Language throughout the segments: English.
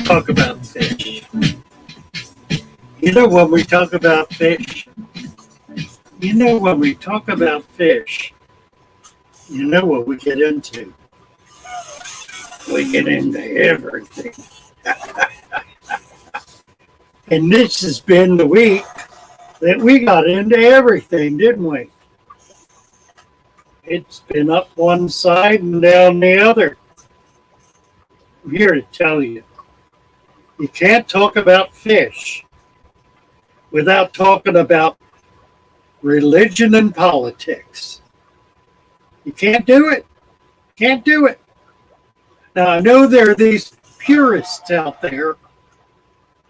talk about fish. You know when we talk about fish, you know when we talk about fish, you know what we get into. We get into everything. And this has been the week that we got into everything, didn't we? It's been up one side and down the other. I'm here to tell you, you can't talk about fish without talking about religion and politics. You can't do it. Can't do it. Now, I know there are these purists out there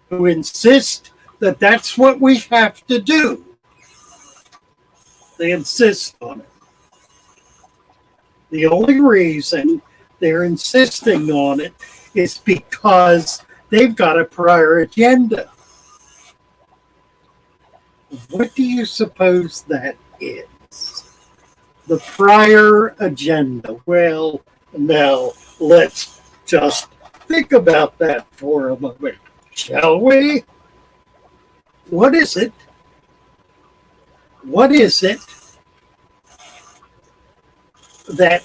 who insist that that's what we have to do. They insist on it. The only reason they're insisting on it is because they've got a prior agenda. What do you suppose that is? The prior agenda. Well, now let's just think about that for a moment, shall we? What is it? What is it that,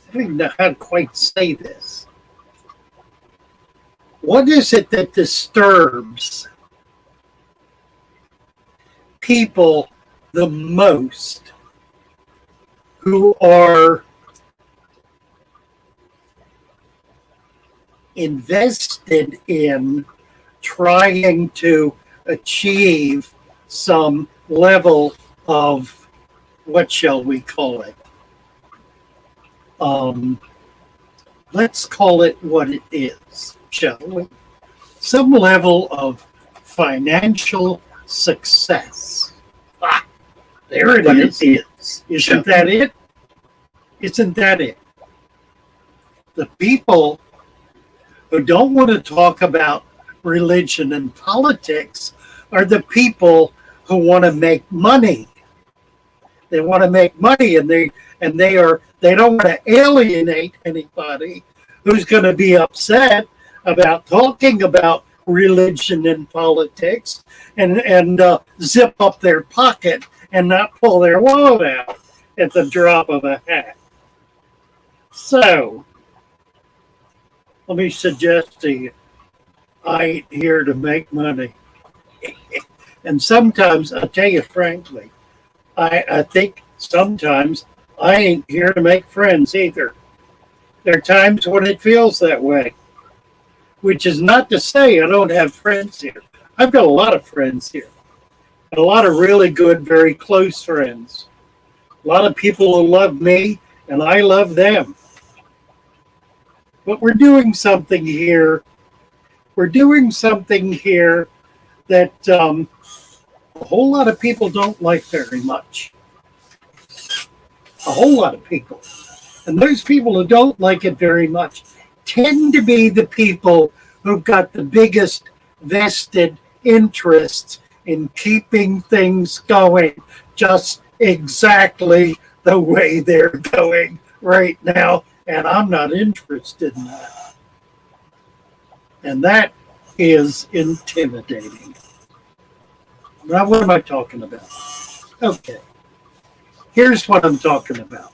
I don't even know how to quite say this. What is it that disturbs people the most who are invested in trying to achieve some level of, what shall we call it? Let's call it what it is, shall we? Some level of financial success. Ah, there it is. Isn't that it? Isn't that it? The people who don't want to talk about religion and politics are the people who want to make money. They want to make money, and they don't want to alienate anybody who's going to be upset about talking about religion and politics and zip up their pocket and not pull their wallet out at the drop of a hat. So, let me suggest to you, I ain't here to make money. And sometimes, I'll tell you frankly, I think sometimes I ain't here to make friends either. There are times when it feels that way, which is not to say I don't have friends here. I've got a lot of friends here, a lot of really good, very close friends, a lot of people who love me and I love them. But we're doing something here. We're doing something here that a whole lot of people don't like very much. A whole lot of people. And those people who don't like it very much tend to be the people who've got the biggest vested interests in keeping things going just exactly the way they're going right now. And I'm not interested in that. And that is intimidating. Now, what am I talking about? Okay. Here's what I'm talking about.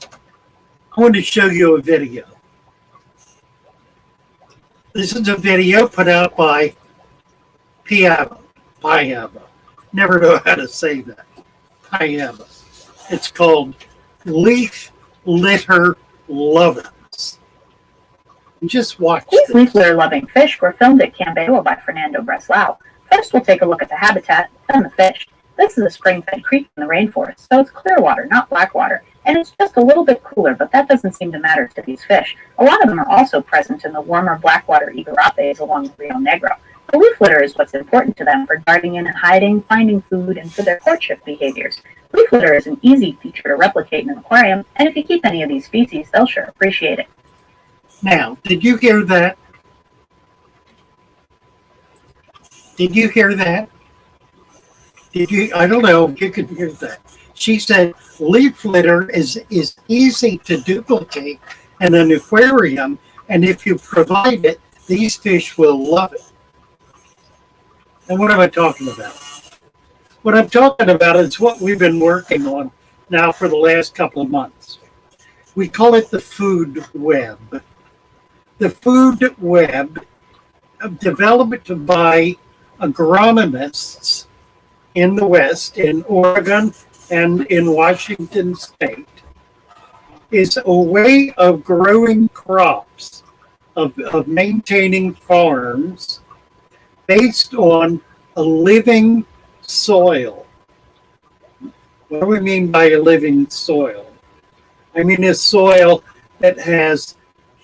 I want to show you a video. This is a video put out by Piava. Never know how to say that. Piava. It's called Leaf Litter Lovins. Just watch These leaf litter loving fish were filmed at Cambewa by Fernando Breslau. First, we'll take a look at the habitat and the fish. This is a spring-fed creek in the rainforest, so it's clear water, not black water, and it's just a little bit cooler, but that doesn't seem to matter to these fish. A lot of them are also present in the warmer blackwater igarapes along the Rio Negro. The leaf litter is what's important to them for darting in and hiding, finding food, and for their courtship behaviors. Leaf litter is an easy feature to replicate in an aquarium, and if you keep any of these species, they'll sure appreciate it. Now, did you hear that? Did you hear that? Did you? I don't know if you could hear that. She said leaf litter is easy to duplicate in an aquarium, And if you provide it, these fish will love it. And what am I talking about? What I'm talking about is what we've been working on now for the last couple of months. We call it the food web. The food web, developed by agronomists in the West, in Oregon and in Washington State, is a way of growing crops, of maintaining farms based on a living soil. What do we mean by a living soil? I mean a soil that has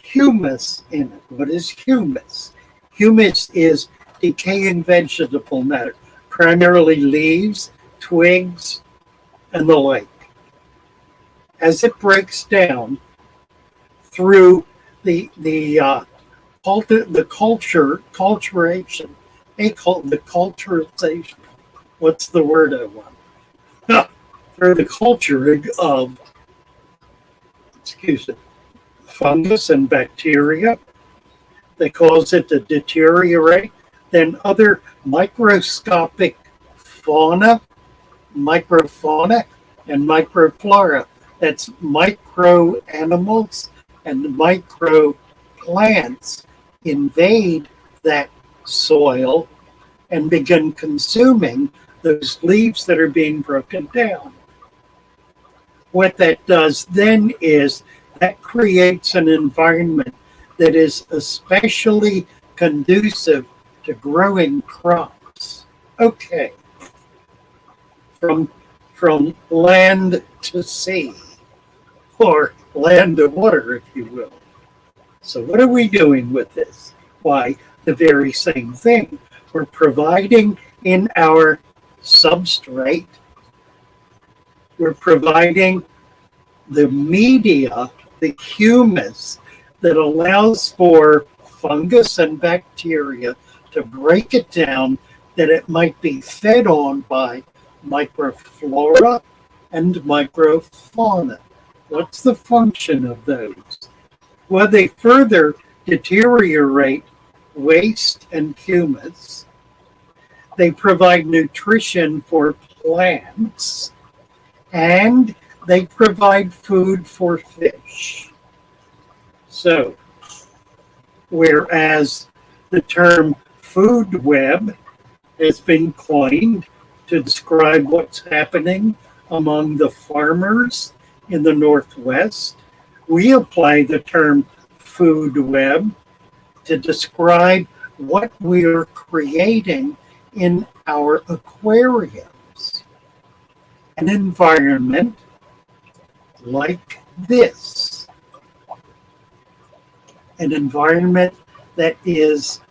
humus in it. What is humus? Humus is decaying vegetable matter, primarily leaves, twigs, and the like. As it breaks down through the culturation, the culturization. What's the word I want? Through the culturing of, fungus and bacteria, that cause it to deteriorate. Then other microscopic fauna, microfauna, and microflora. That's micro animals and micro plants invade that soil and begin consuming those leaves that are being broken down. What that does then is that creates an environment that is especially conducive to growing crops. Okay. From land to sea, or land to water, if you will. So what are we doing with this? Why, the very same thing. We're providing in our substrate, we're providing the media, the humus, that allows for fungus and bacteria to break it down, that it might be fed on by microflora and microfauna. What's the function of those? Well, they further deteriorate waste and humus. They provide nutrition for plants, and they provide food for fish. So, whereas the term food web has been coined to describe what's happening among the farmers in the Northwest, we apply the term food web to describe what we are creating in our aquariums. An environment like this. An environment that is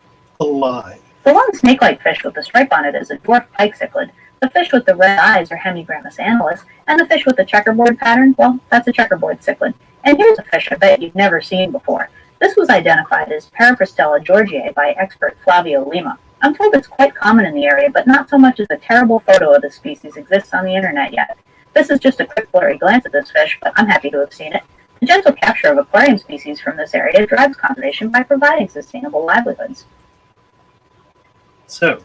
alive. The long snake-like fish with the stripe on it is a dwarf pike cichlid. The fish with the red eyes are Hemigrammus annulus, and the fish with the checkerboard pattern, well, that's a checkerboard cichlid. And here's a fish I bet you've never seen before. This was identified as Paraprostella georgiae by expert Flavio Lima. I'm told it's quite common in the area, but not so much as a terrible photo of the species exists on the internet yet. This is just a quick blurry glance at this fish, but I'm happy to have seen it. The gentle capture of aquarium species from this area drives conservation by providing sustainable livelihoods. So,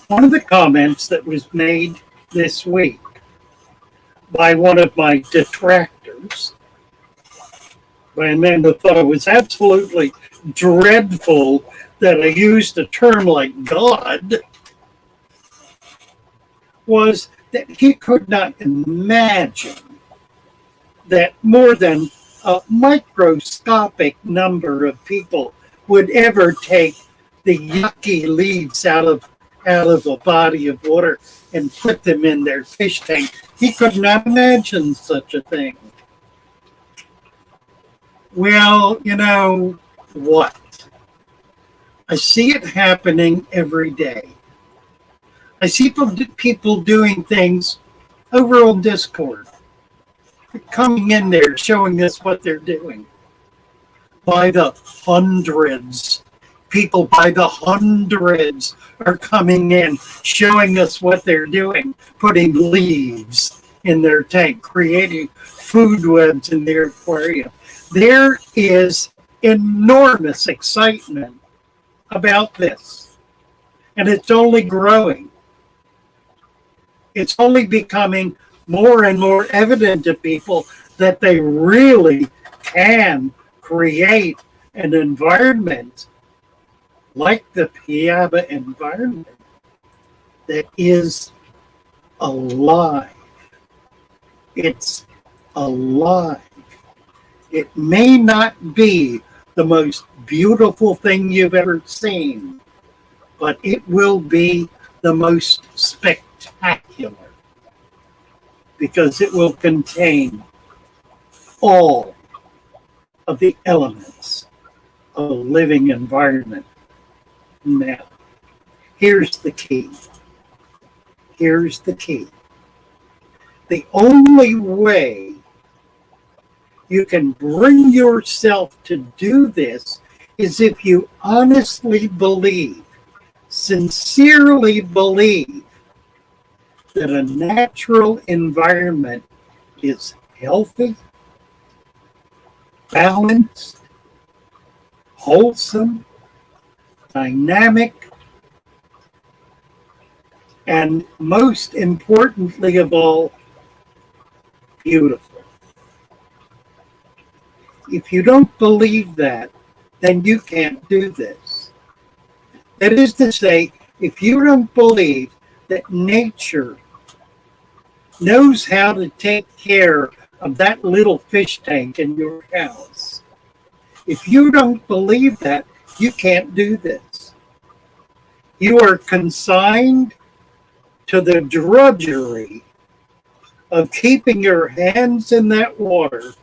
one of the comments that was made this week by one of my detractors, by a man who thought it was absolutely dreadful that I used a term like God, was that he could not imagine that more than a microscopic number of people would ever take the yucky leaves out of a body of water and put them in their fish tank. He could not imagine such a thing. Well, you know what? I see it happening every day. I see people doing things over on Discord, coming in there, showing us what they're doing. By the hundreds, people by the hundreds are coming in, showing us what they're doing, putting leaves in their tank, creating food webs in their aquarium. There is enormous excitement about this, and it's only growing. It's only becoming more and more evident to people that they really can create an environment like the Piaba environment that is alive. It's alive. It may not be the most beautiful thing you've ever seen, but it will be the most spectacular because it will contain all of the elements of a living environment. Now, here's the key. Here's the key. The only way you can bring yourself to do this is if you honestly believe, sincerely believe, that a natural environment is healthy, balanced, wholesome, dynamic, and most importantly of all, beautiful. If you don't believe that, then you can't do this. That is to say, if you don't believe that nature knows how to take care of that little fish tank in your house, if you don't believe that, you can't do this. You are consigned to the drudgery of keeping your hands in that water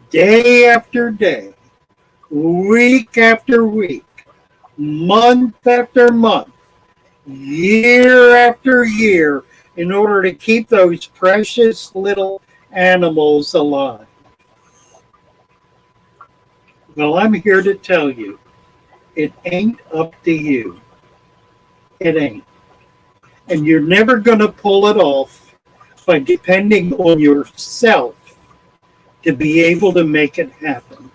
day after day, week after week, month after month, year after year, in order to keep those precious little animals alive. Well, I'm here to tell you, it ain't up to you. It ain't. And you're never going to pull it off by depending on yourself to be able to make it happen.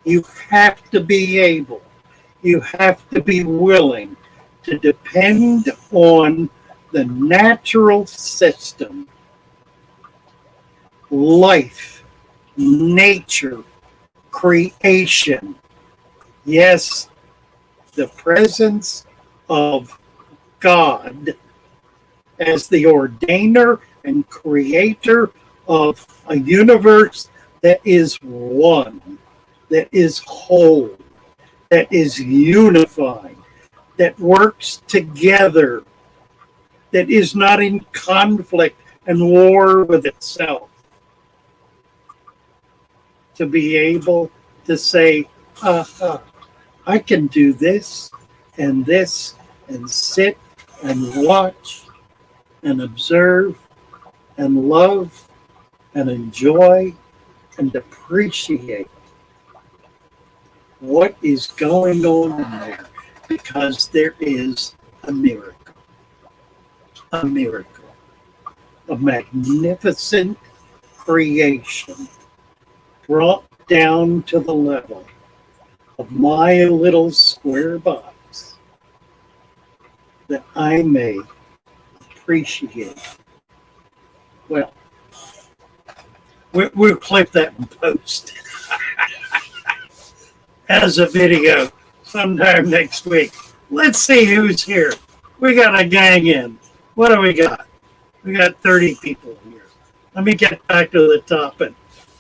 You have to be able, you have to be willing to depend on the natural system, life, nature, creation. Yes, the presence of God as the ordainer and creator of a universe that is one, that is whole, that is unified, that works together, that is not in conflict and war with itself. To be able to say, I can do this and sit and watch and observe and love and enjoy and appreciate what is going on in there, because there is a miracle, a magnificent creation brought down to the level of my little square box that I may appreciate. Well, we'll clip that and post as a video sometime next week. Let's see who's here. We got a gang in. What do we got? We got 30 people here. Let me get back to the top and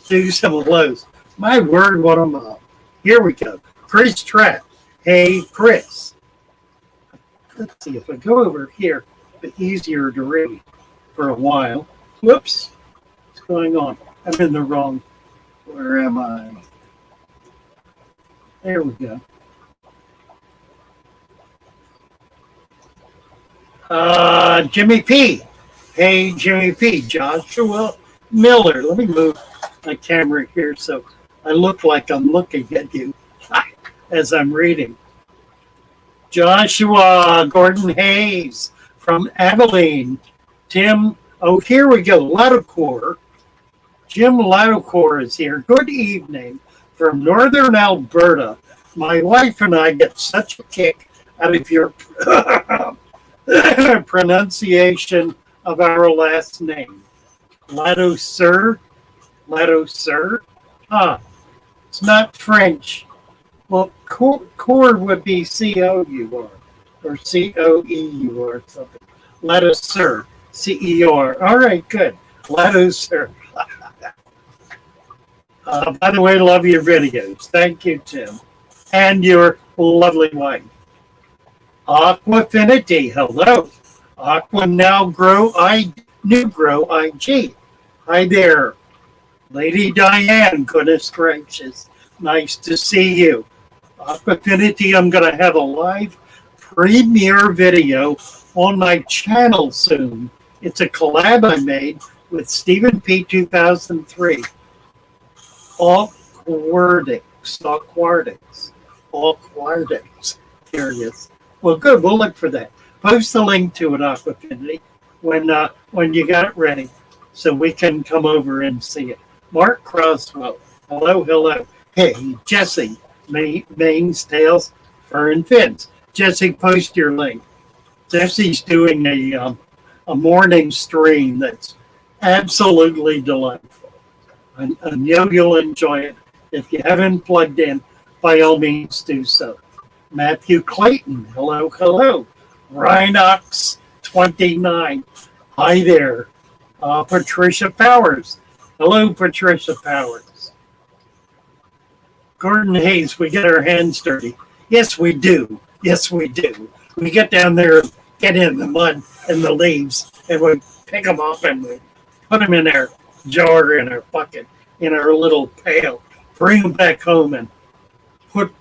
do some of those. My word, what a mob. Here we go. Chris Trapp. Hey, Chris. Let's see if I go over here. It's easier to read for a while. Whoops. What's going on? I'm in the wrong. Where am I? There we go. Jimmy P. Hey, Jimmy P. Joshua Miller. Let me move my camera here so I look like I'm looking at you as I'm reading. Joshua Gordon Hayes from Abilene. Tim Oh, here we go. Latticore. Jim Latticore is here. Good evening from northern Alberta. My wife and I get such a kick out of your pronunciation of our last name. Latticer. Latticer. Ah, it's not French. Well, core would be C-O-U-R or C-O-E-U or something. Latticer. C-E-R. All right, good. Latticer. By the way, love your videos. Thank you, Tim. And your lovely wife. Aquafinity, hello. Aqua now grow new grow IG. Hi there. Lady Diane, goodness gracious. Nice to see you. Aquafinity, I'm going to have a live premiere video on my channel soon. It's a collab I made with Stephen P. 2003. Aquartics. Curious. Well, good. We'll look for that. Post the link to it, Aquafinity, when you got it ready, so we can come over and see it. Mark Croswell. Hello. Hey, Jesse. Manes, tails, fur, and fins. Jesse, post your link. Jesse's doing a morning stream that's absolutely delightful. And you'll enjoy it. If you haven't plugged in, by all means do so. Matthew Clayton, hello. Rhinox 29, hi there. Patricia Powers, hello, Patricia Powers. Gordon Hayes, we get our hands dirty. Yes, we do. We get down there, get in the mud and the leaves, and we pick them up and we put them in our jar, in our bucket, in our little pail, bring them back home and put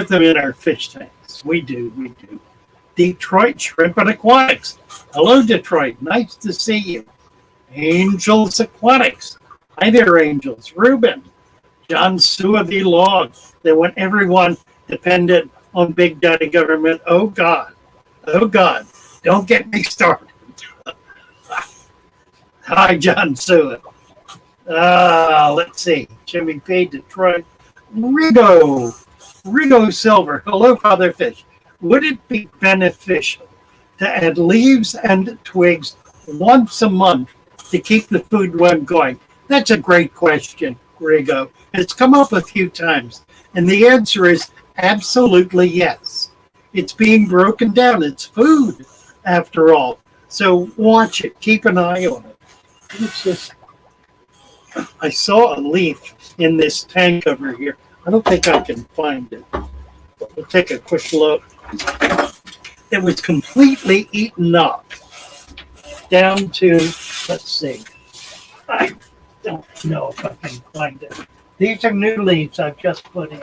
them in our fish tanks. We do. Detroit Shrimp and Aquatics. Hello, Detroit. Nice to see you. Angels Aquatics. Hi there, Angels. Ruben. John Suavy Log. They want everyone dependent on big daddy government. Oh, God. Don't get me started. Hi, John Suavy. Let's see. Jimmy P. Detroit. Rigo Silver. Hello, Father Fish. Would it be beneficial to add leaves and twigs once a month to keep the food web going? That's a great question, Rigo. It's come up a few times, and the answer is absolutely yes. It's being broken down. It's food, after all. So watch it. Keep an eye on it. I saw a leaf in this tank over here. I don't think I can find it. We'll take a quick look. It was completely eaten up down to, let's see. I don't know if I can find it. These are new leaves I've just put in.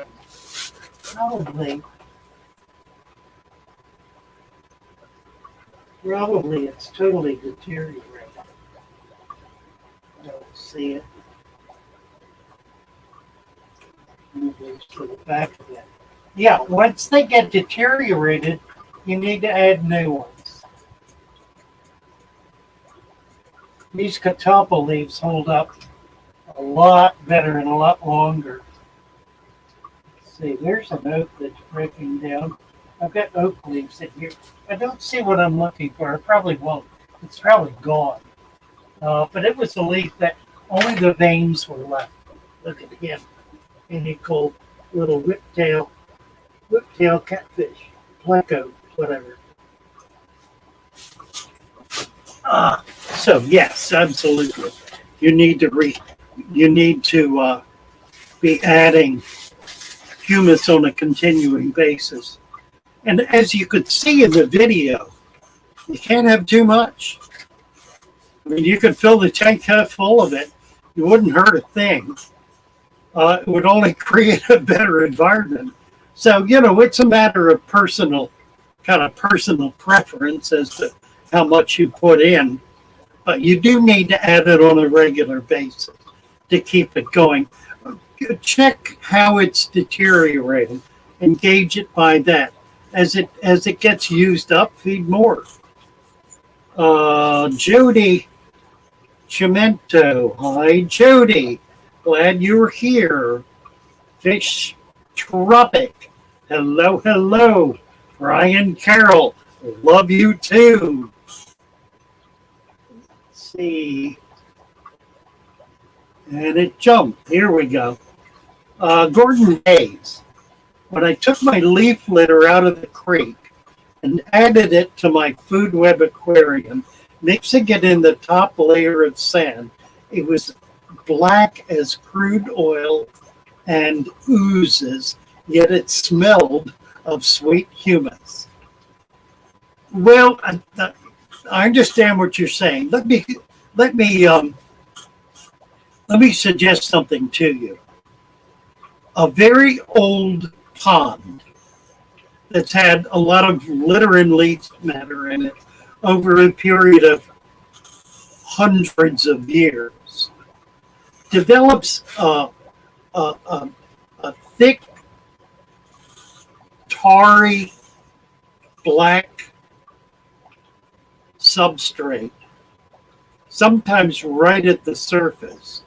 Probably it's totally deteriorated. I don't see it. Move these to the back of it. Yeah, once they get deteriorated, you need to add new ones. These catawba leaves hold up a lot better and a lot longer. Let's see, there's an oak that's breaking down. I've got oak leaves in here. I don't see what I'm looking for. I probably won't. It's probably gone. But it was a leaf that only the veins were left. Look at him. Any cool little whiptail catfish, pleco, whatever. So yes, absolutely. You need to be adding humus on a continuing basis. And as you could see in the video, you can't have too much. I mean, you could fill the tank half full of it. You wouldn't hurt a thing. It would only create a better environment. So, it's a matter of personal preference as to how much you put in. But you do need to add it on a regular basis to keep it going. Check how it's deteriorating and gauge it by that. As it gets used up, feed more. Jody Chimento. Hi, Jody. Glad you're here. Fish Tropic. Hello, hello. Brian Carroll. Love you too. Let's see. And it jumped. Here we go. Gordon Hayes. When I took my leaf litter out of the creek and added it to my food web aquarium, mixing it in the top layer of sand, it was black as crude oil and oozes, yet it smelled of sweet humus. Well, I understand what you're saying. Let me suggest something to you. A very old pond that's had a lot of litter and leaf matter in it over a period of hundreds of years develops a thick, tarry, black substrate, sometimes right at the surface,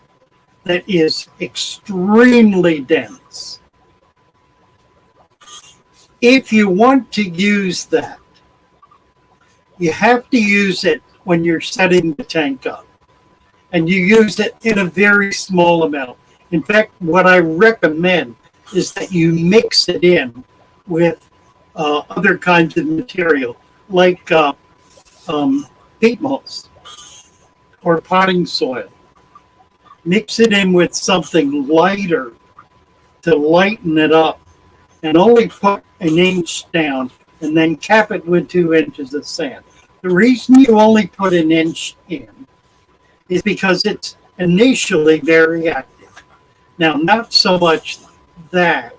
that is extremely dense. If you want to use that, you have to use it when you're setting the tank up. And you use it in a very small amount. In fact, what I recommend is that you mix it in with other kinds of material, like peat moss or potting soil. Mix it in with something lighter to lighten it up, and only put an inch down and then cap it with 2 inches of sand. The reason you only put an inch in is because it's initially very active. Now, not so much that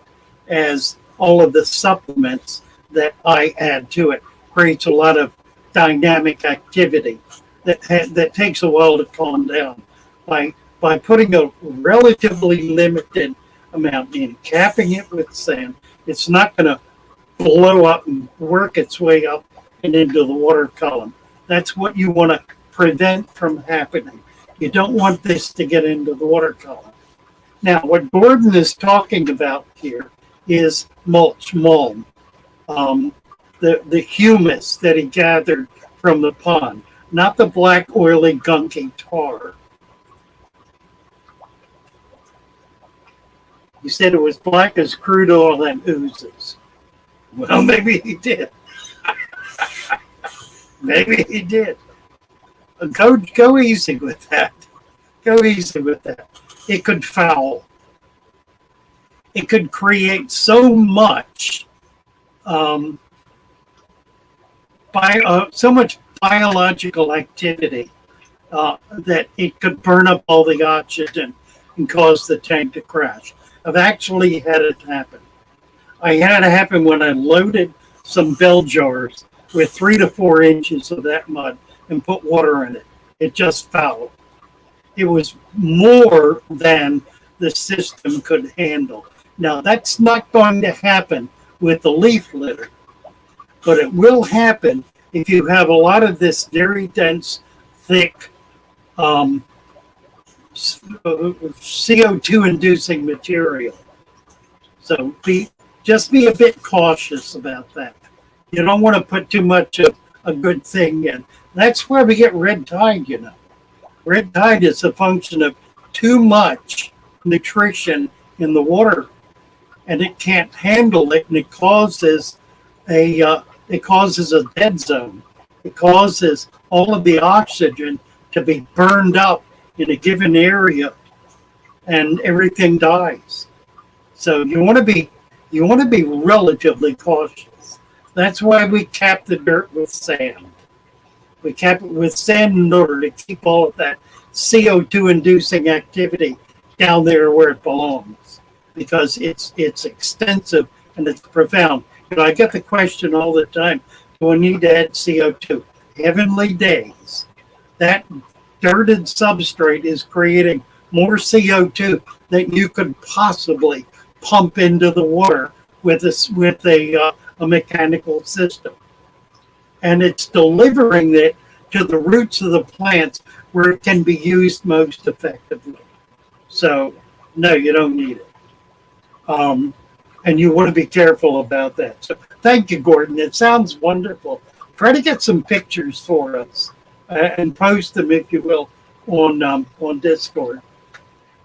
as all of the supplements that I add to it creates a lot of dynamic activity that takes a while to calm down. By putting a relatively limited amount in, capping it with sand, it's not going to blow up and work its way up and into the water column. That's what you want to prevent from happening. You don't want this to get into the water column. Now, what Gordon is talking about here is mulch mulm, the humus that he gathered from the pond, not the black, oily, gunky tar. He said it was black as crude oil and oozes. Well, maybe he did. Maybe he did. Go easy with that. Go easy with that. It could foul. It could create so much, so much biological activity that it could burn up all the oxygen and cause the tank to crash. I've actually had it happen. I had it happen when I loaded some bell jars with 3 to 4 inches of that mud and put water in it. It just fouled. It was more than the system could handle. Now, that's not going to happen with the leaf litter, but it will happen if you have a lot of this very dense, thick, CO2 inducing material. So just be a bit cautious about that. You don't want to put too much of a good thing in. That's why we get red tide, you know. Red tide is a function of too much nutrition in the water, and it can't handle it, and it causes a dead zone. It causes all of the oxygen to be burned up in a given area, and everything dies. So you want to be relatively cautious. That's why we cap the dirt with sand. We cap it with sand in order to keep all of that CO2 inducing activity down there where it belongs, because it's extensive and it's profound. You know, I get the question all the time, do I need to add CO2? Heavenly days. That dirted substrate is creating more CO2 than you could possibly pump into the water with a mechanical system. And it's delivering it to the roots of the plants where it can be used most effectively. So, no, you don't need it. And you want to be careful about that. So, thank you, Gordon. It sounds wonderful. Try to get some pictures for us and post them, if you will, on Discord.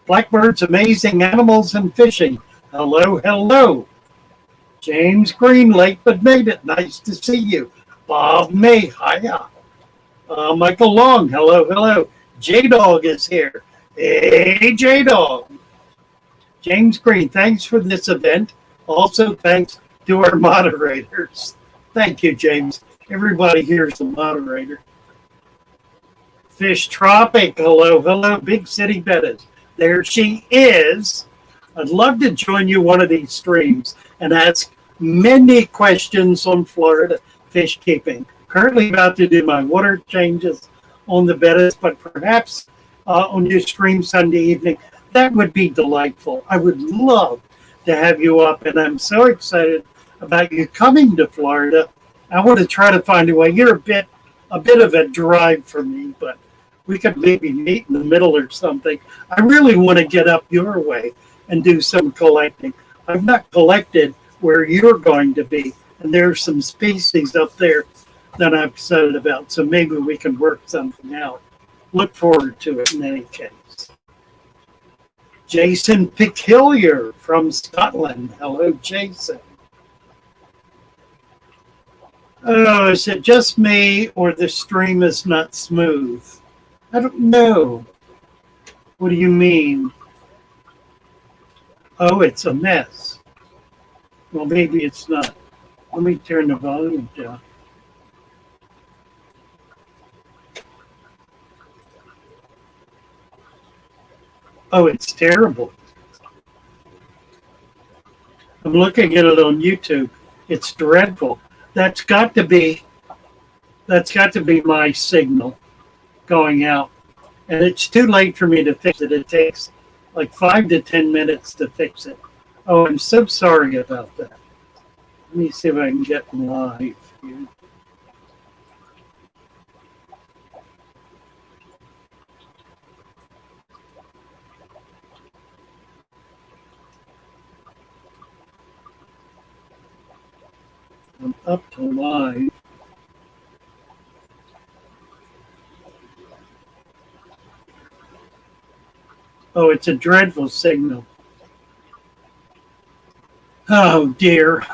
Blackbird's Amazing Animals and Fishing. Hello, hello. James Green, late but made it. Nice to see you. Bob May, hiya. Michael Long, hello, hello. J-Dog is here. Hey, J-Dog. James Green, thanks for this event. Also, thanks to our moderators. Thank you, James. Everybody here is a moderator. Fish Tropic, hello, hello. Big City Bettis. There she is. I'd love to join you one of these streams and ask many questions on Florida fish keeping. Currently about to do my water changes on the Bettis, but perhaps on your stream Sunday evening. That would be delightful. I would love to have you up, and I'm so excited about you coming to Florida. I want to try to find a way. You're a bit of a drive for me, but we could maybe meet in the middle or something. I really want to get up your way and do some collecting. I've not collected where you're going to be, and there's some species up there that I'm excited about, so maybe we can work something out. Look forward to it in any case. Jason Peculiar from Scotland. Hello, Jason. Oh, is it just me or the stream is not smooth? I don't know. What do you mean? Oh, it's a mess. Well, maybe it's not. Let me turn the volume down. Oh, it's terrible. I'm looking at it on YouTube. It's dreadful. That's got to be my signal going out. And it's too late for me to fix it. It takes like 5 to 10 minutes to fix it. Oh, I'm so sorry about that. Let me see if I can get live here. I'm up to live. Oh, it's a dreadful signal. Oh, dear.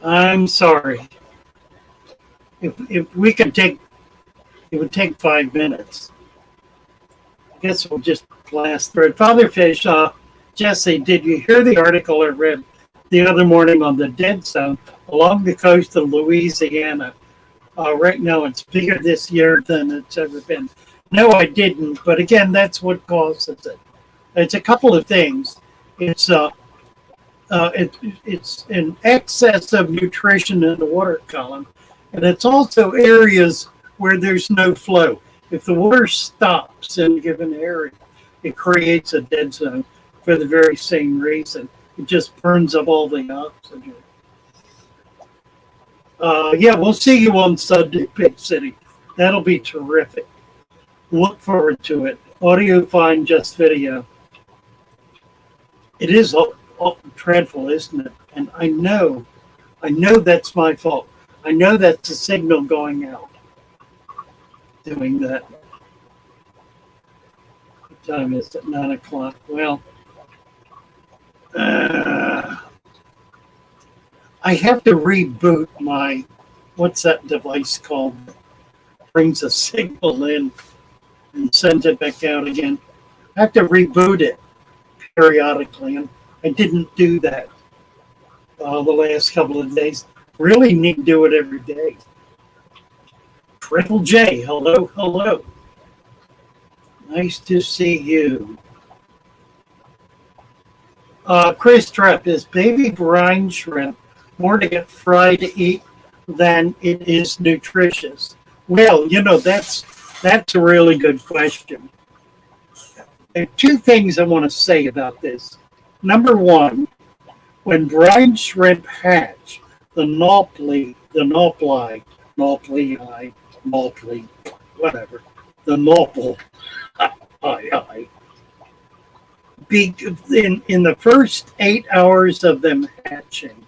I'm sorry. If we could take, it would take 5 minutes. I guess we'll just blast through it. Father Fish, Jesse, did you hear the article I read the other morning on the dead zone along the coast of Louisiana? Right now, it's bigger this year than it's ever been. No, I didn't. But again, that's what causes it. It's a couple of things. It's an excess of nutrition in the water column, and it's also areas where there's no flow. If the water stops in a given area, it creates a dead zone for the very same reason. It just burns up all the oxygen. Yeah, we'll see you on Sunday, Big City. That'll be terrific. Look forward to it. Audio fine, just video. It is all dreadful, isn't it? And I know that's my fault. I know that's a signal going out. Doing that. What time is it? 9 o'clock. Well, I have to reboot my, what's that device called? Brings a signal in and sends it back out again. I have to reboot it periodically, and I didn't do that the last couple of days. Really need to do it every day. Triple J, hello, hello. Nice to see you. Chris Trepp, is baby brine shrimp more to get fried to eat than it is nutritious? Well, that's a really good question. There are two things I want to say about this. Number one, when brine shrimp hatch, the nauplii, multiply, whatever, the mobile. I. In the first 8 hours of them hatching,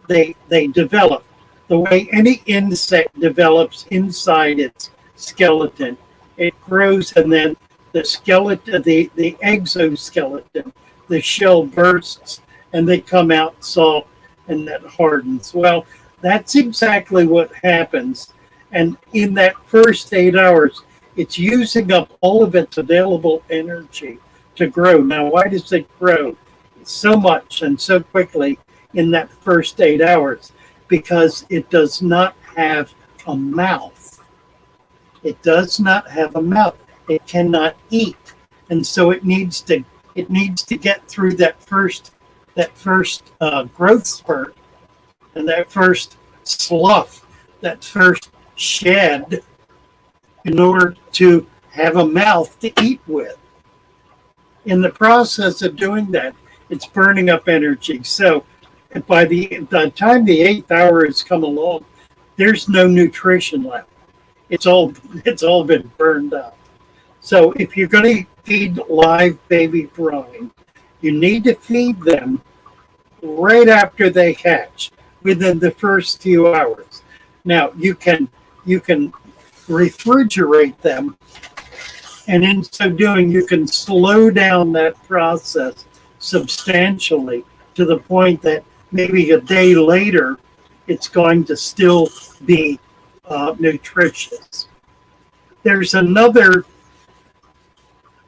they develop the way any insect develops inside its skeleton. It grows, and then the skeleton, the exoskeleton, the shell bursts, and they come out soft, and that hardens. Well, that's exactly what happens. And in that first 8 hours, it's using up all of its available energy to grow. Now, why does it grow so much and so quickly in that first 8 hours? Because it does not have a mouth. It does not have a mouth. It cannot eat, and so it needs to get through that first growth spurt, and that first slough, that first shed, in order to have a mouth to eat with. In the process of doing that, it's burning up energy. So by the time the 8th hour has come along, there's no nutrition left. It's all been burned up. So if you're going to feed live baby brine, you need to feed them right after they hatch, within the first few hours. Now you can refrigerate them, and in so doing, you can slow down that process substantially to the point that maybe a day later, it's going to still be nutritious. There's another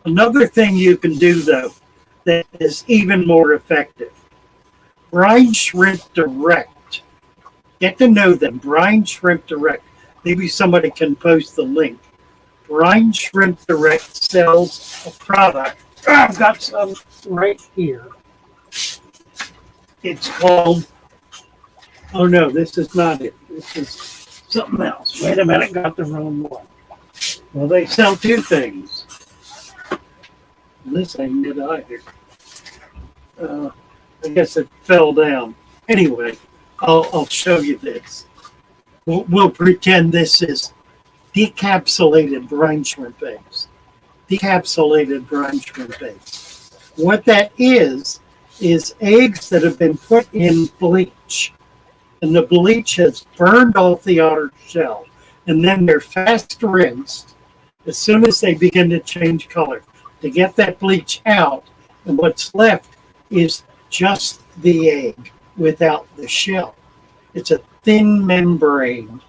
thing you can do, though, that is even more effective. Brine Shrimp Direct. Get to know them. Brine Shrimp Direct. Maybe somebody can post the link. Brine Shrimp Direct sells a product. I've got some right here. It's called, oh no, this is not it. This is something else. Wait a minute, got the wrong one. Well, they sell two things. This ain't it either. I guess it fell down. Anyway, I'll show you this. We'll pretend this is decapsulated brine shrimp eggs. Decapsulated brine shrimp eggs. What that is eggs that have been put in bleach. And the bleach has burned off the outer shell. And then they're fast rinsed as soon as they begin to change color to get that bleach out. And what's left is just the egg without the shell. It's a thin membrane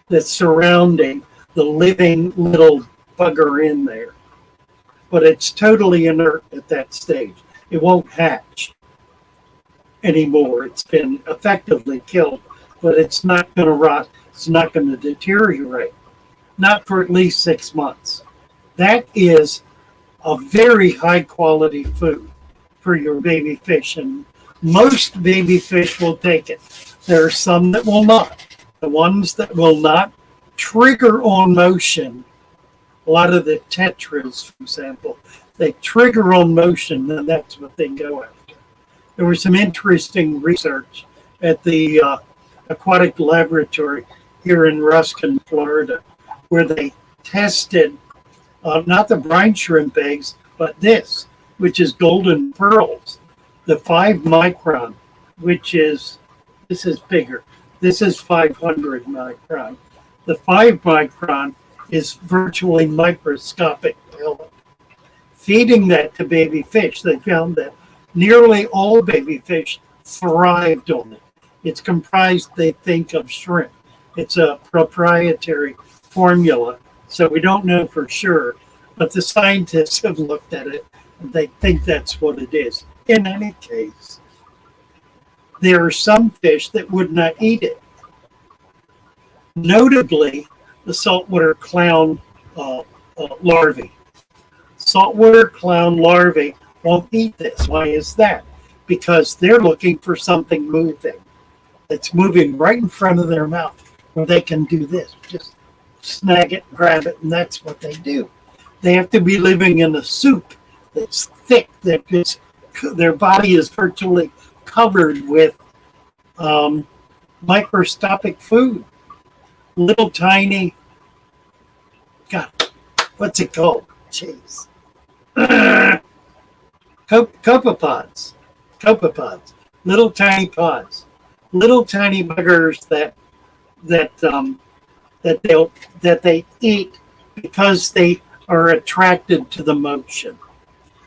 that's surrounding the living little bugger in there. But it's totally inert at that stage. It won't hatch anymore. It's been effectively killed, but it's not going to rot. It's not going to deteriorate. Not for at least 6 months. That is a very high quality food for your baby fish, and most baby fish will take it. There are some that will not. The ones that will not trigger on motion, a lot of the tetras, for example, they trigger on motion, and that's what they go after. There was some interesting research at the aquatic laboratory here in Ruskin, Florida, where they tested not the brine shrimp eggs, but this, which is golden pearls, the 5 micron, this is bigger. This is 500 micron. The 5 micron is virtually microscopic pellet. Feeding that to baby fish, they found that nearly all baby fish thrived on it. It's comprised, they think, of shrimp. It's a proprietary formula, so we don't know for sure, but the scientists have looked at it and they think that's what it is. In any case, there are some fish that would not eat it. Notably, the saltwater clown larvae. Saltwater clown larvae won't eat this. Why is that? Because they're looking for something moving. That's moving right in front of their mouth, where they can do this. Just snag it, grab it, and that's what they do. They have to be living in a soup that's thick, their body is virtually covered with microscopic food. Little tiny God, what's it called? Jeez. Copepods. Copepods. Little tiny pods. Little tiny buggers that they eat because they are attracted to the motion.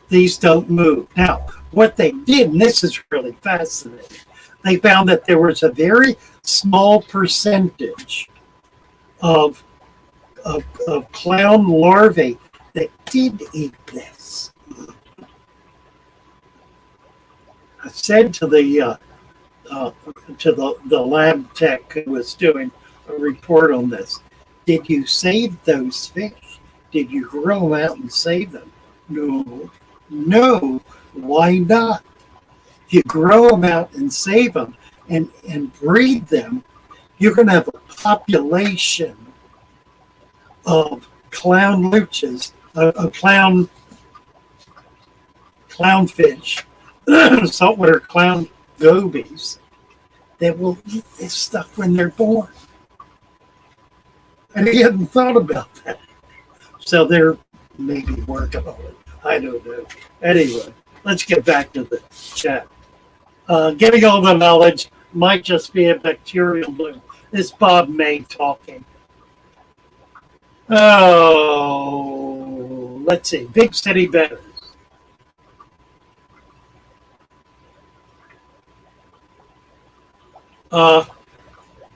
These don't move. Now, what they did, and this is really fascinating, they found that there was a very small percentage of clown larvae that did eat this. I said to the lab tech who was doing a report on this, did you save those fish? Did you grow them out and save them? No. No. Why not? If you grow them out and save them and breed them, you're going to have a population of clown looches, clownfish, saltwater clown gobies that will eat this stuff when they're born. And he hadn't thought about that. So they're maybe working on it. I don't know. Anyway, let's get back to the chat. Getting all the knowledge might just be a bacterial bloom. This Bob May talking. Oh, let's see. Big city betters.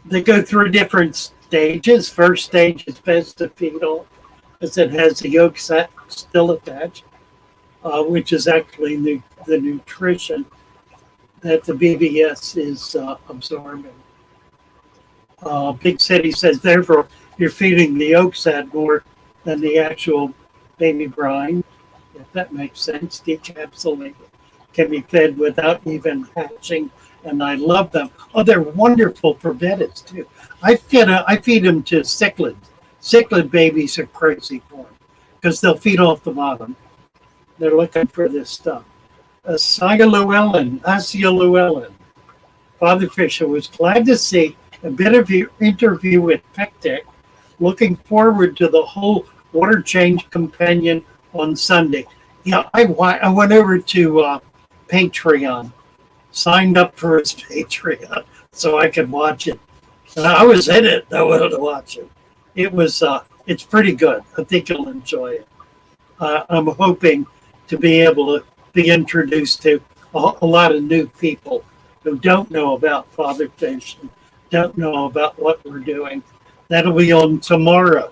They go through different stages. First stage is vestigial, as it has the yolk sac still attached, which is actually the nutrition that the BBS is absorbing. Big City says, therefore, you're feeding the yolk sac more than the actual baby brine, if that makes sense. Decapsulated can be fed without even hatching, and I love them. Oh, they're wonderful for bettas too. I feed them to cichlids. Cichlid babies are crazy for them because they'll feed off the bottom. They're looking for this stuff. Asiya Llewellyn. Father Fisher was glad to see a bit of your interview with Pectec. Looking forward to the whole water change companion on Sunday. Yeah, I went over to Patreon, signed up for his Patreon so I could watch it. And I was in it. I wanted to watch it. It was it's pretty good. I think you'll enjoy it. I'm hoping to be able to be introduced to a lot of new people who don't know about Father Fish and don't know about what we're doing. That'll be on tomorrow.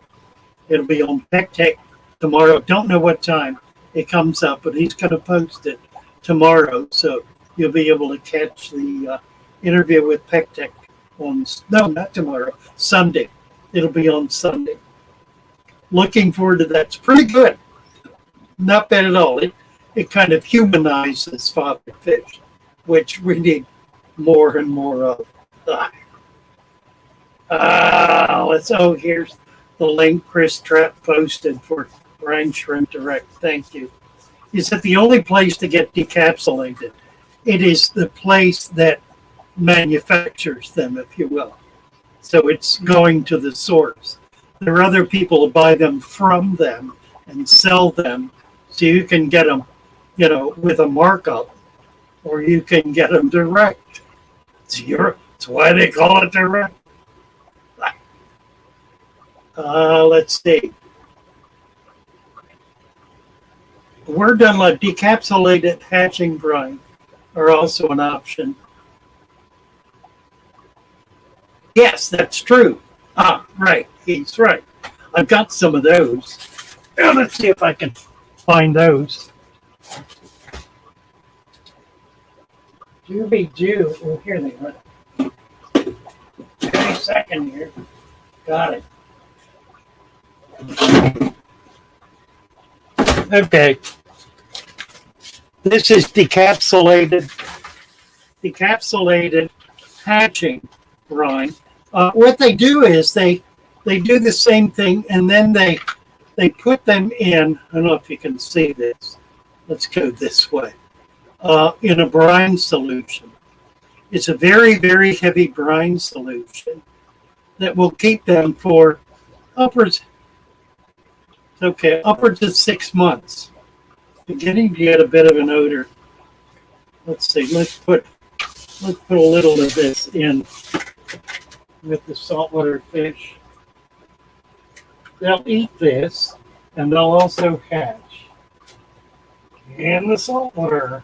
It'll be on Pectec tomorrow. Don't know what time it comes up, but he's going to post it tomorrow. So you'll be able to catch the interview with Pectec on, no, not tomorrow, Sunday. It'll be on Sunday. Looking forward to that. It's pretty good. Not bad at all. It kind of humanizes Father Fish, which we need more and more of. Here's the link Chris Trapp posted for Brine Shrimp Direct. Thank you. Is it the only place to get decapsulated? It is the place that manufactures them, if you will. So it's going to the source. There are other people who buy them from them and sell them, so you can get them, with a markup, or you can get them direct. It's why they call it direct. Let's see. We're done like decapsulated hatching brine are also an option. Yes, that's true. Right. He's right. I've got some of those. Now, let's see if I can find those. Do. Oh, here they are. Give me a second here. Got it. Okay. This is decapsulated hatching brine. What they do is they do the same thing, and then they put them in. I don't know if you can see this. Let's go this way. In a brine solution. It's a very, very heavy brine solution that will keep them for upwards. Okay, upwards of 6 months. Beginning to get a bit of an odor. Let's see. Let's put a little of this in with the saltwater fish. They'll eat this, and they'll also hatch in the saltwater.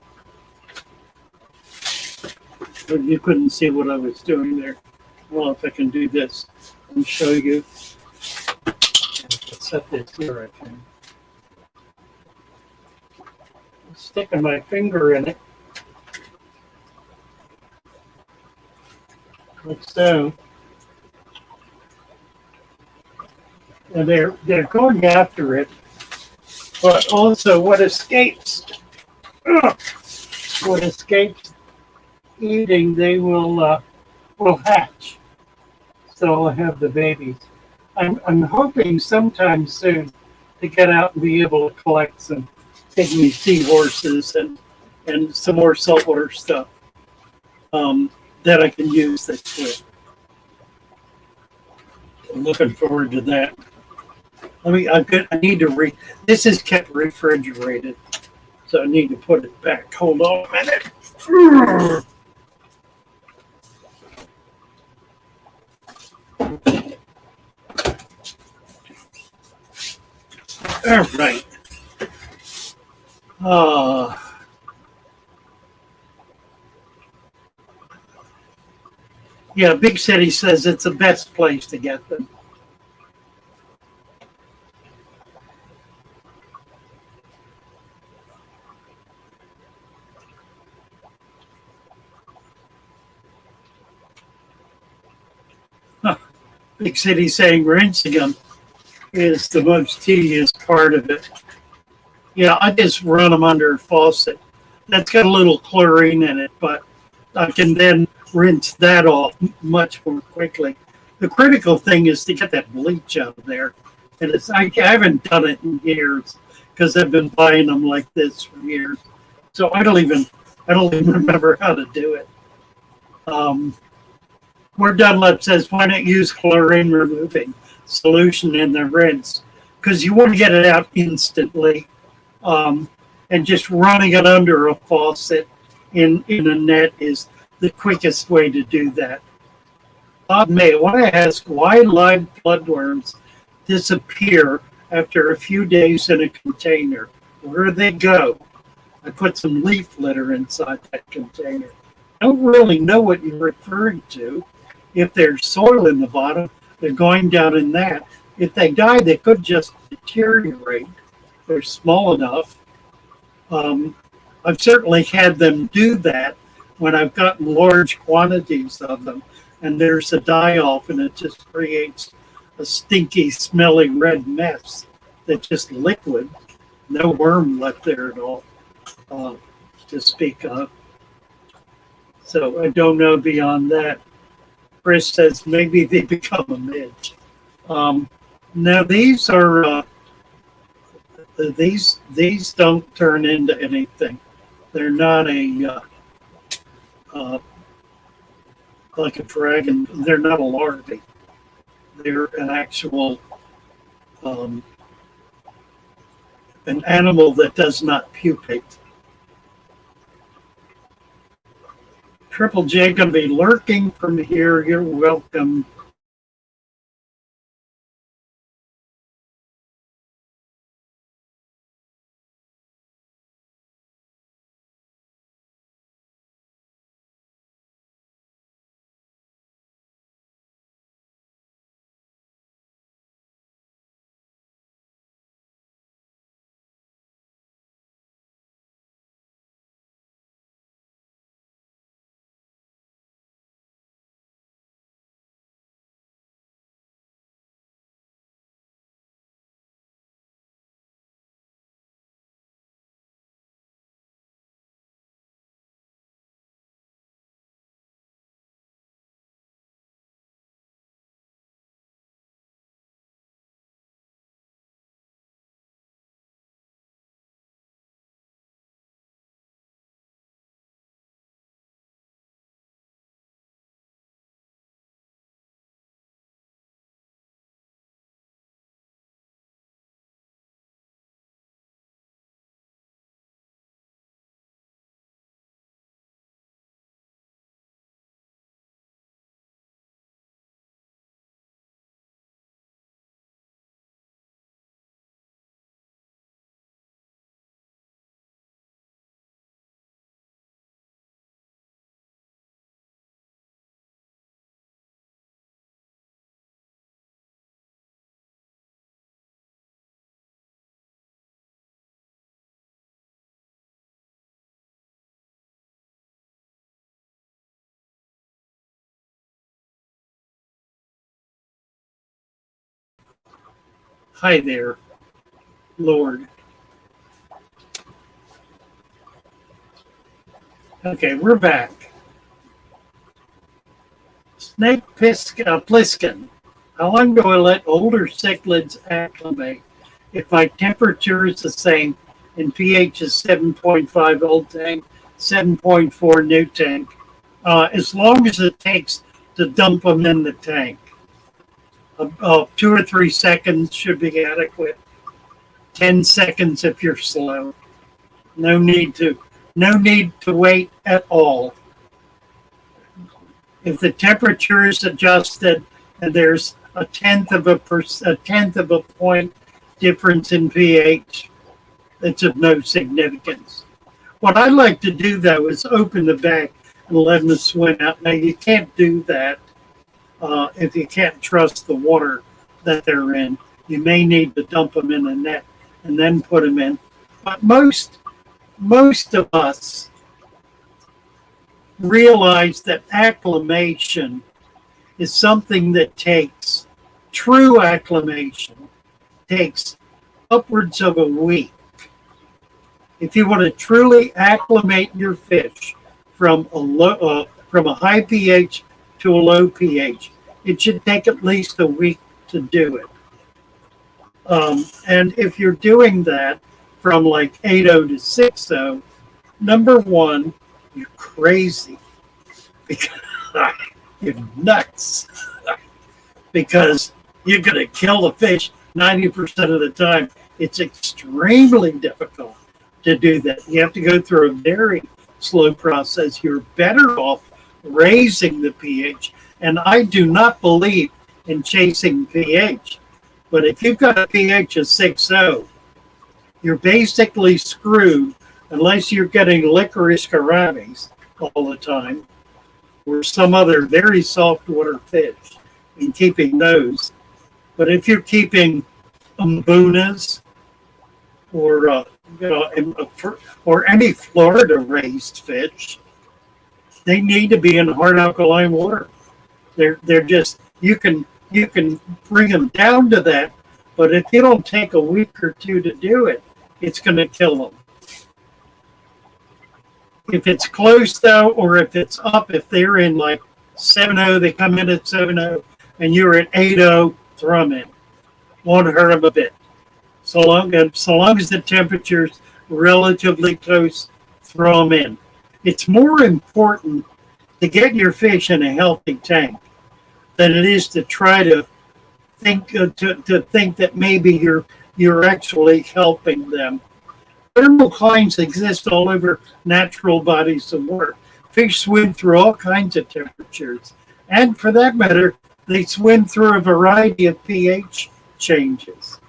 But you couldn't see what I was doing there. Well, if I can do this and show you. Set this here, I can. Sticking my finger in it, like so. And they're going after it, but also what escapes eating, they will hatch. So I'll have the babies. I'm hoping sometime soon to get out and be able to collect some pygmy seahorses and some more saltwater stuff that I can use this with. I'm looking forward to that. I need to read. This is kept refrigerated, so I need to put it back. Hold on a minute. All right. Uh, yeah, Big City says it's the best place to get them. Huh. Big City saying rinsing them is the most tedious part of it. Yeah, I just run them under a faucet. That's got a little chlorine in it, but I can then rinse that off much more quickly. The critical thing is to get that bleach out of there. And I haven't done it in years because I've been buying them like this for years. So I don't even remember how to do it. Where Dunlap says, why not use chlorine removing solution in the rinse? Because you want to get it out instantly. And just running it under a faucet in a net is the quickest way to do that. Bob May, I want to ask why live bloodworms disappear after a few days in a container. Where do they go? I put some leaf litter inside that container. I don't really know what you're referring to. If there's soil in the bottom, they're going down in that. If they die, they could just deteriorate. They're small enough. I've certainly had them do that when I've gotten large quantities of them, and there's a die-off, and it just creates a stinky, smelly red mess that's just liquid. No worm left there at all to speak of. So I don't know beyond that. Chris says maybe they become a midge. Now these are these don't turn into anything. They're not like a dragon. They're not a larvae. They're an actual an animal that does not pupate. Triple J gonna be lurking from here. You're welcome. Hi there, Lord. Okay, we're back. Snake Plissken. How long do I let older cichlids acclimate? If my temperature is the same and pH is 7.5 old tank, 7.4 new tank, as long as it takes to dump them in the tank. 2 or 3 seconds should be adequate. 10 seconds if you're slow. No need to wait at all. If the temperature is adjusted and there's a tenth of a point difference in pH, it's of no significance. What I like to do though is open the bag and let them swim out. Now you can't do that if you can't trust the water that they're in. You may need to dump them in a net and then put them in. But most of us realize that acclimation is something that takes true acclimation takes upwards of a week. If you want to truly acclimate your fish from a high pH to a low pH, it should take at least a week to do it. And if you're doing that from like 8.0 to 6.0, number one, you're crazy because you're nuts because you're going to kill the fish 90% of the time. It's extremely difficult to do that. You have to go through a very slow process. You're better off raising the pH. And I do not believe in chasing pH. But if you've got a pH of 6.0, you're basically screwed unless you're getting licorice gouramis all the time or some other very soft water fish and keeping those. But if you're keeping umbunas or or any Florida raised fish, they need to be in hard alkaline water. They're just you can bring them down to that, but if you don't take a week or two to do it, it's going to kill them. If it's close though, or if it's up, if they're in like 7.0, they come in at 7.0, and you're at 8.0, throw them in. Won't hurt them a bit. So long as the temperature's relatively close, throw them in. It's more important to get your fish in a healthy tank than it is to try to think that maybe you're actually helping them. Thermoclines exist all over natural bodies of water. Fish swim through all kinds of temperatures, and for that matter, they swim through a variety of pH changes.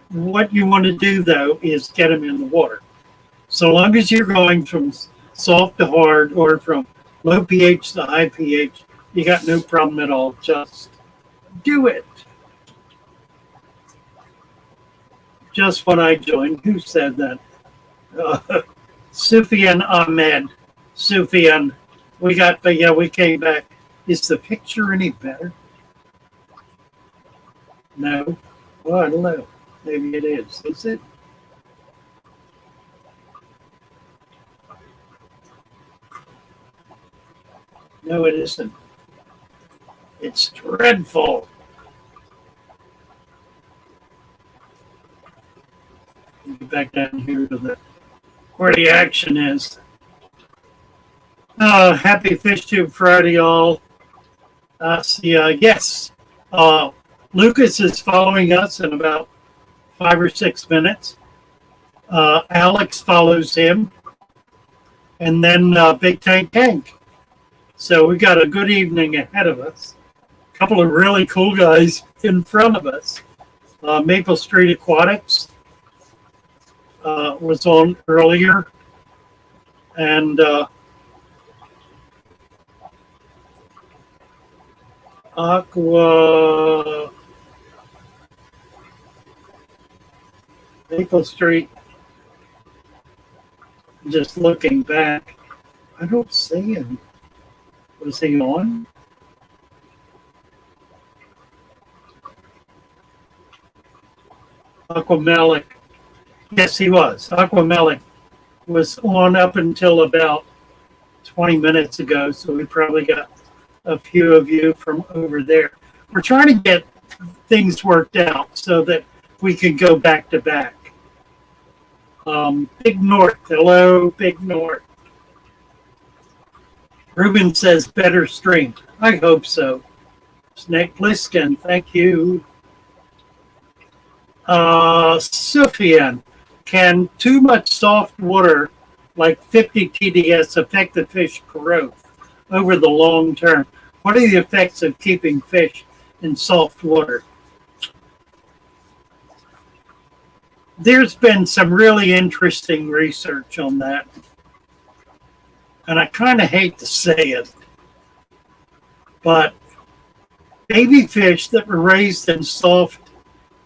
What you want to do though is get them in the water. So long as you're going from soft to hard or from low pH to high pH, you got no problem at all. Just do it. Just when I joined, who said that? Sufyan Ahmed. Sufyan. We came back. Is the picture any better? No. Well, I don't know. Maybe it is. Is it? No, it isn't. It's dreadful. Get back down here to where the action is. Happy Fish Tube Friday, all. Yes. Lucas is following us in about 5 or 6 minutes. Alex follows him. And then Big Tank Tank. So we got a good evening ahead of us. A couple of really cool guys in front of us. Maple Street Aquatics was on earlier. And Aqua Maple Street. Just looking back, I don't see him. Was he on? Aquamelic. Yes, he was. Aquamelic was on up until about 20 minutes ago, so we probably got a few of you from over there. We're trying to get things worked out so that we can go back to back. Big North, hello, Big North. Ruben says better stream. I hope so. Snake Pliskin, thank you. Sufyan, can too much soft water like 50 TDS affect the fish growth over the long term? What are the effects of keeping fish in soft water? There's been some really interesting research on that. And I kind of hate to say it, but baby fish that were raised in soft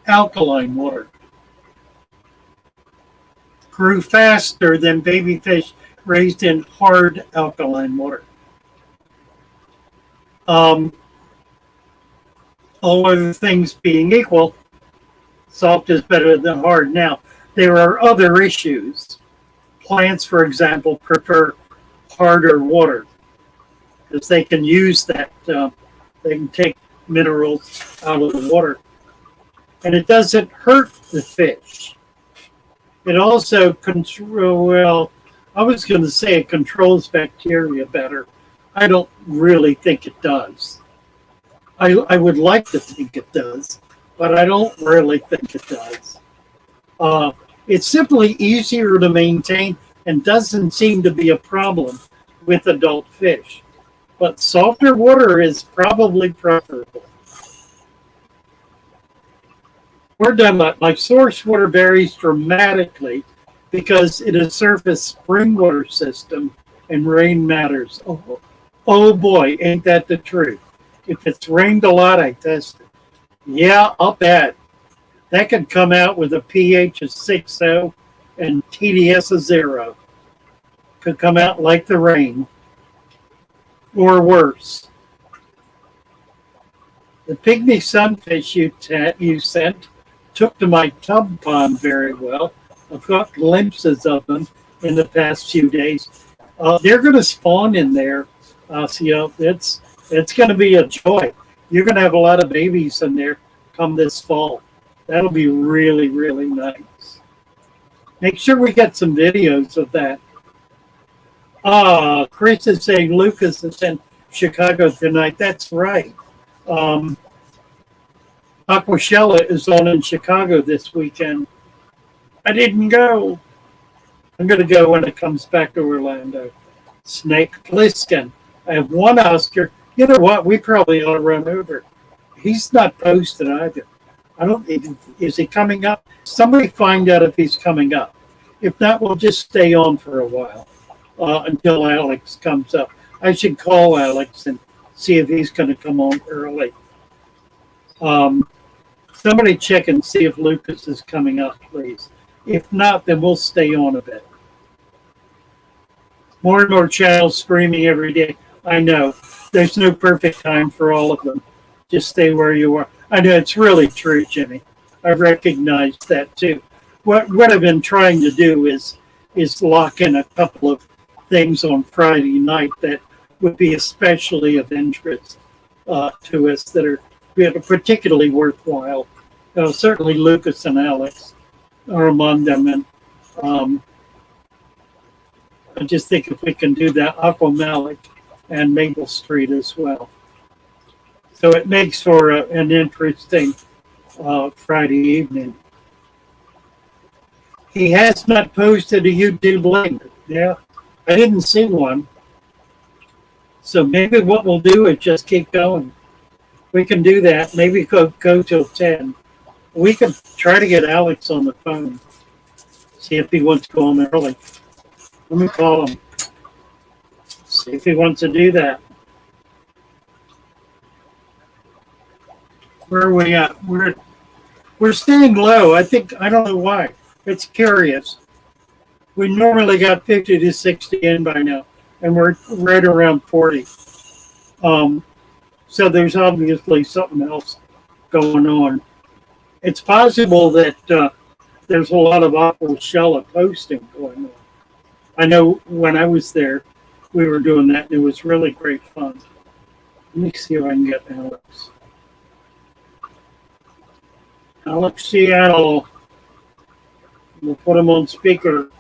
alkaline water grew faster than baby fish raised in hard alkaline water. All other things being equal, soft is better than hard. Now, there are other issues. Plants, for example, prefer harder water because they can use that. They can take minerals out of the water. And it doesn't hurt the fish. It also I was going to say it controls bacteria better. I don't really think it does. I would like to think it does, but I don't really think it does. It's simply easier to maintain and doesn't seem to be a problem with adult fish. But softer water is probably preferable. We're done, like source water varies dramatically because it is surface spring water system and rain matters. Oh boy, ain't that the truth. If it's rained a lot, I test it. Yeah, I'll bet. That could come out with a pH of 6.0 and TDS of 0. Could come out like the rain. Or worse. The pygmy sunfish you sent took to my tub pond very well. I've got glimpses of them in the past few days. They're going to spawn in there. So it's going to be a joy. You're going to have a lot of babies in there come this fall. That'll be really, really nice. Make sure we get some videos of that. Chris is saying Lucas is in Chicago tonight. That's right. Aquashella is on in Chicago this weekend. I didn't go. I'm going to go when it comes back to Orlando. Snake Pliskin. I have one Oscar. You know what? We probably ought to run over. He's not posted either. I don't think, is he coming up? Somebody find out if he's coming up. If not, we'll just stay on for a while until Alex comes up. I should call Alex and see if he's going to come on early. Somebody check and see if Lucas is coming up, please. If not, then we'll stay on a bit. More and more channels streaming every day. I know. There's no perfect time for all of them. Just stay where you are. I know it's really true, Jimmy. I recognize that too. What I've been trying to do is lock in a couple of things on Friday night that would be especially of interest to us that are particularly worthwhile. Certainly Lucas and Alex are among them. And I just think if we can do that, Aquamelic and Maple Street as well. So it makes for an interesting Friday evening. He has not posted a YouTube link. Yeah, I didn't see one. So maybe what we'll do is just keep going. We can do that. Maybe go till 10. We can try to get Alex on the phone. See if he wants to go on early. Let me call him. See if he wants to do that. Where are we at? We're staying low. I don't know why. It's curious. We normally got 50 to 60 in by now, and we're right around 40. So there's obviously something else going on. It's possible that there's a lot of aqua shella posting going on. I know when I was there, we were doing that, and it was really great fun. Let me see if I can get Alex. Alex Seattle. We'll put him on speaker.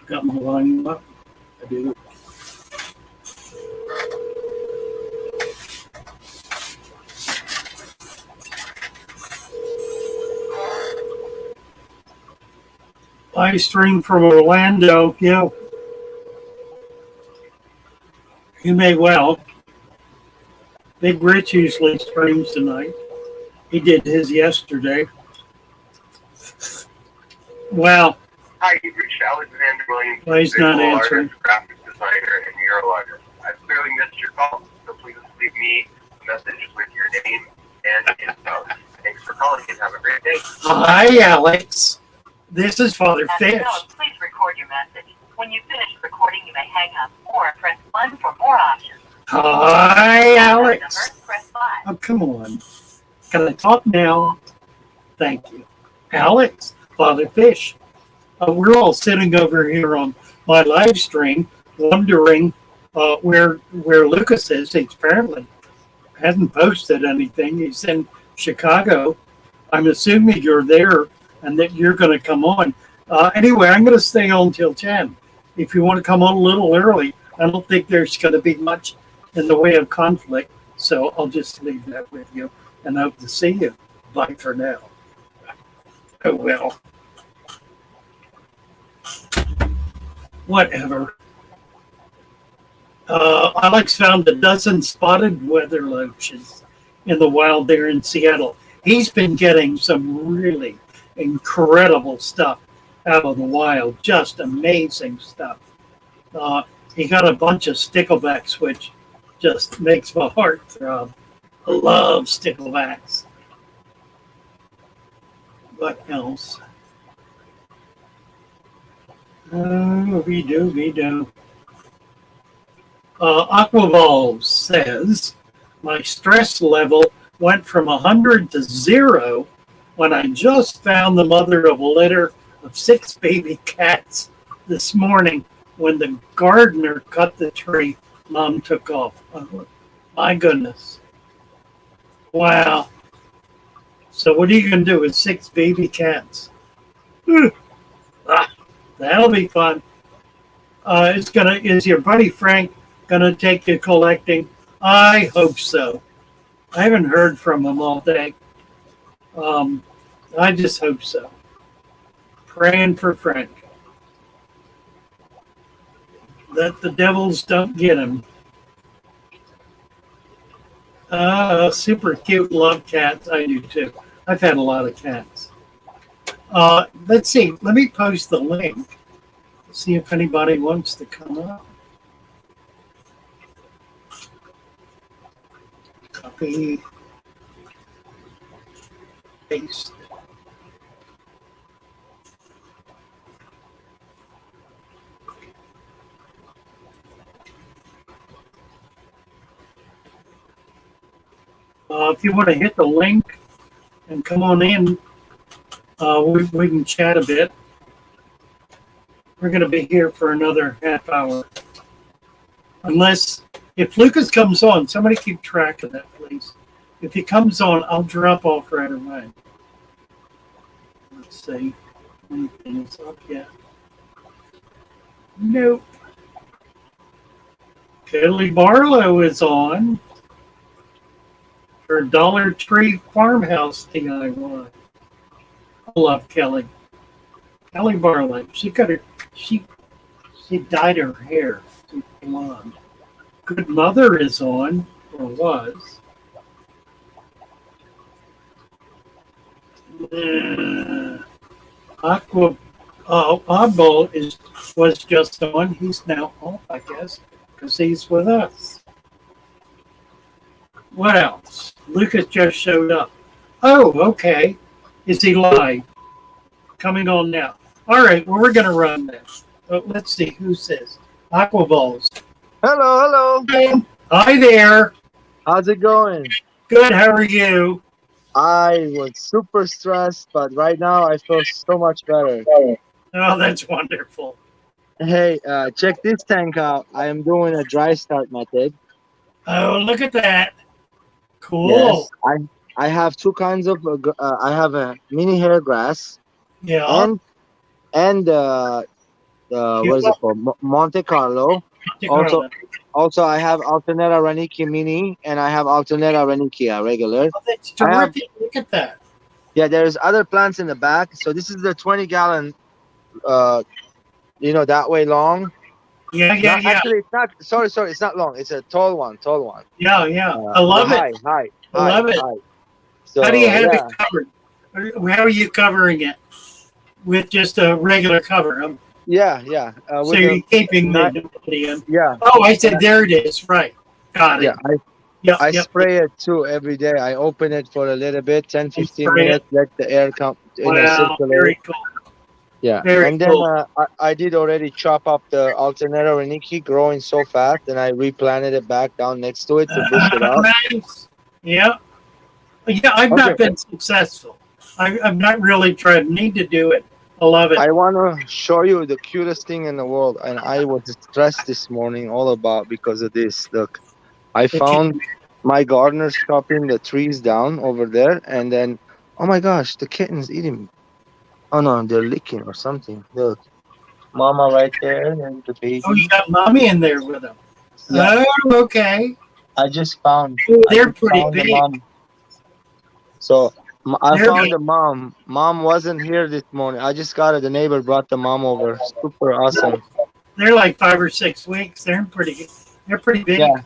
Got my volume up. I do. Live stream from Orlando. Yeah. You may well. Big Rich usually streams tonight. He did his yesterday. Well, hi, you reached Alexander Williams, well, he's not answering. Artist, graphic designer, and mural artist. I clearly missed your call, so please leave me a message with your name and info. Thanks for calling and have a great day. Hi, Alex. This is Father Fish. Please record your message. When you finish recording, you may hang up or press 1 for more options. Hi, Alex. Press 5. Oh, come on. Can I talk now? Thank you. Alex, Father Fish. We're all sitting over here on my live stream wondering where Lucas is. He apparently hasn't posted anything. He's in Chicago. I'm assuming you're there and that you're going to come on. Anyway, I'm going to stay on till 10. If you want to come on a little early, I don't think there's going to be much in the way of conflict. So I'll just leave that with you and hope to see you. Bye for now. Oh, well. Whatever. Alex found a dozen spotted weather loaches in the wild there in Seattle. He's been getting some really incredible stuff out of the wild. Just amazing stuff. He got a bunch of sticklebacks, which just makes my heart throb. I love sticklebacks. What else? We do. Aquavolve says, my stress level went from 100 to 0 when I just found the mother of a litter of 6 baby cats this morning when the gardener cut the tree Mom took off. Oh, my goodness. Wow. So what are you going to do with 6 baby cats? That'll be fun. Is your buddy Frank gonna take you collecting? I hope so. I haven't heard from him all day. I just hope so. Praying for Frank. That the devils don't get him. Super cute, love cats. I do too. I've had a lot of cats. Let's see. Let me post the link. See if anybody wants to come up. Copy. Paste. If you want to hit the link and come on in, we can chat a bit. We're going to be here for another half hour. Unless, if Lucas comes on, somebody keep track of that, please. If he comes on, I'll drop off right away. Let's see. Anything is up yet? Nope. Kelly Barlow is on for Dollar Tree Farmhouse DIY. I love Kelly. Kelly Barlow. She dyed her hair to blonde. Good Mother is on, or was. Oddball was just on. He's now off, I guess, because he's with us. What else? Lucas just showed up. Oh, okay. Is he live? Coming on now. All right, well, we're going to run this. Let's see who says. Aquaballs. Hello. Hi there. How's it going? Good, how are you? I was super stressed, but right now I feel so much better. Oh, that's wonderful. Hey, check this tank out. I am doing a dry start method. Oh, look at that. Yes, Cool. I have two kinds of I have a mini hair grass Yeah. and what is Cuba, it called? Monte Carlo. Monte Also, Carlo. I have Alternata Raniki Mini and I have Alternata Ranikia regular. Oh, that's I have terrific. Look at that. Yeah, there's other plants in the back. So this is the 20-gallon, uh, that way long. Yeah, yeah, Not yeah. actually, it's not. Sorry, it's not long. It's a tall one, tall one. Yeah, yeah. I Yeah, love it. I high, love it. high. How do you So have it yeah, covered? How are you covering it? With just a regular cover. yeah. So With the you're keeping the not, humidity in. yeah, Oh, I and said there it is. Right. Got yeah. it. Yep, I yep. spray it too every day. I open it for a little bit, 10, And 15 spray it. minutes, let the air come, Wow. circulate. Very cool. Yeah, Very and then cool. I did already chop up the Alternata Reniki growing so fast, and I replanted it back down next to it to bush it out. Nice. Yep. Yeah, I've Okay, not been successful. I've not really tried. Need to do it. I love it. I want to show you the cutest thing in the world, and I was stressed this morning all about because of this. Look, I The kid- found my gardeners chopping the trees down over there, and then, oh my gosh, the kitten's eating. Oh no, they're licking or something. Look, mama right there, and the Oh, you baby. got mommy in there with them. Yeah, Oh, okay. I just found. Oh, I they're just pretty found the big. mom. So I They're found big. the mom. Mom wasn't here this morning. I just got it. The neighbor brought the mom over. Super awesome. They're like 5 or 6 weeks. They're pretty. They're pretty big. Yeah,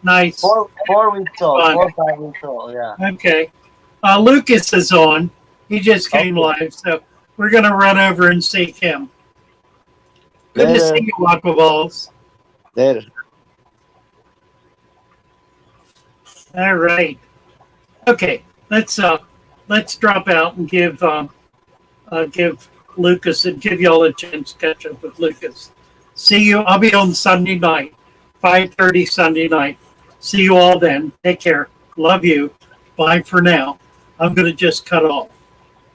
Nice. 4 weeks old. Fun. 4 or 5 weeks old. Yeah. Okay. Lucas is on. He just came Okay. live, so we're gonna run over and see him. Good to Later. see you, Aqua Balls. Later. All right. Okay. Let's drop out and give Lucas and give y'all a chance to catch up with Lucas. See you. I'll be on Sunday night, 5:30 Sunday night. See you all then. Take care. Love you. Bye for now. I'm gonna just cut off.